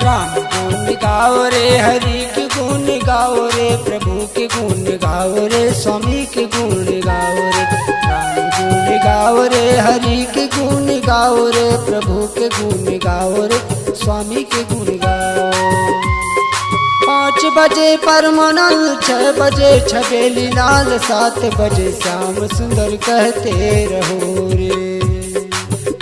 राम गुण गाओ रे, हरि के गुण गाओ रे, प्रभु के गुण गाओ रे, स्वामी के गुण गाओ रे। राम गुण गाओ रे, हरि के गुण गाओ रे, प्रभु के गुण गाओ रे, स्वामी के गुण गाओ। 5 बजे परमानंद, 6 बजे छबेली लाल, 7 बजे श्याम सुंदर कहते रहो रे।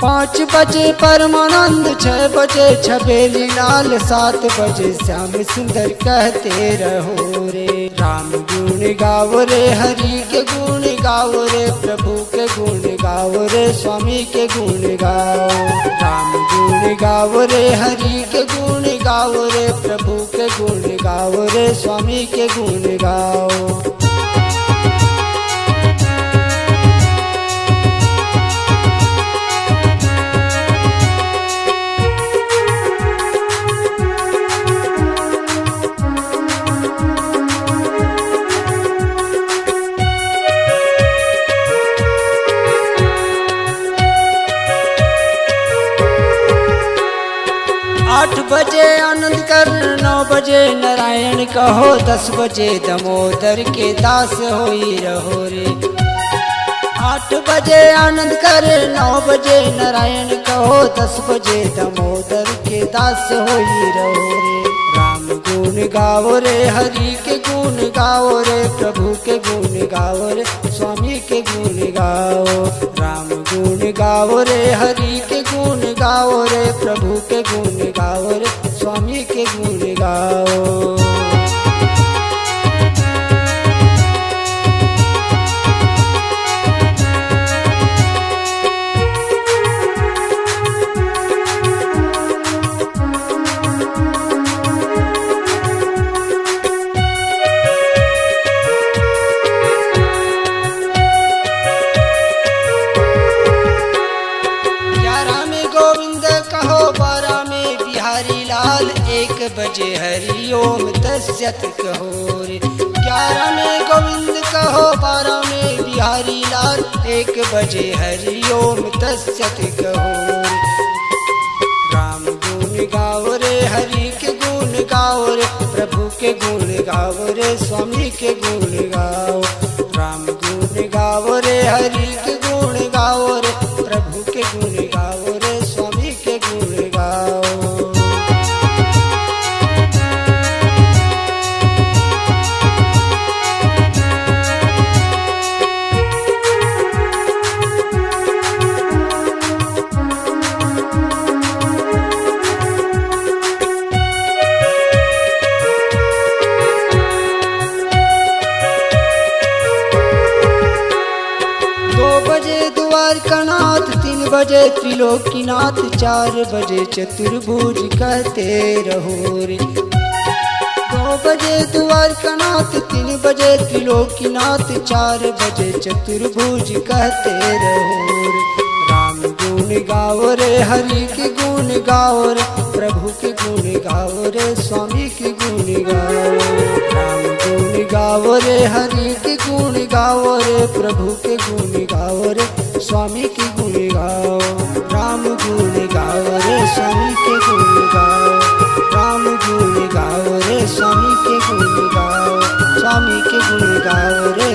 5 बजे परमानंद, 6 बजे छबेली लाल, 7 बजे श्याम सुंदर कहते रहो रे। राम गुण गाओ रे, हरि के गुण गाओ रे, प्रभु के गुण गाओ रे, स्वामी के गुण गाओ। राम गुण गाओ रे, हरि के गुण गाओ रे, प्रभु के गुण गाओ रे, स्वामी के गुण गाओ। 8 बजे आनंद कर, 9 बजे नारायण कहो, 10 बजे दमोदर के दास होई रहो रे। 8 बजे आनंद कर, 9 बजे नारायण कहो, 10 बजे दमोदर के दास होई रहो रे। राम गुण गाओ रे, हरि के गुण गाओ रे, प्रभु के गुण गाओ रे, स्वामी के गुण गाओ। राम गुण गाओ रे, हरि के गुण गाओ रे, प्रभु के गुण गाओ रे, स्वामी के गुण गाओ। लाल 1 बजे हरिओम तस्यत कहो रे। 11 में गोविंद कहो, 12 में बिहारी लाल, 1 बजे हरिओम तस्यत कहो रे। राम गुण गाओ रे, हरि के गुण गाओ रे, प्रभु के गुण गाओ रे, स्वामी के गुण गाओ। राम गुण गाओ रे, हरि के गुण गाओ रे, प्रभु के गुण गाओ रे, स्वामी के गुण गाओ। द्वारकानाथ, 3 बजे त्रिलोकीनाथ, 4 बजे चतुर्भुज कहते रहो रे। 2 बजे द्वारकानाथ, 3 बजे त्रिलोकीनाथ, 4 बजे चतुर्भुज कहते रहो रे। राम गुण गाओ रे, हरि के गुण गाओ रे, प्रभु के गुण गाओ रे, स्वामी के गुण गाओ। राम गुण गाओ रे, हरि के गुण गाओ रे, प्रभु के गुण गाओ रे, स्वामी के गुण गाओ। राम गुण गाओ रे, स्वामी के गुण गाओ। राम गुण गाओ रे, स्वामी के गुण गाओ। स्वामी के गुण गाओ रे,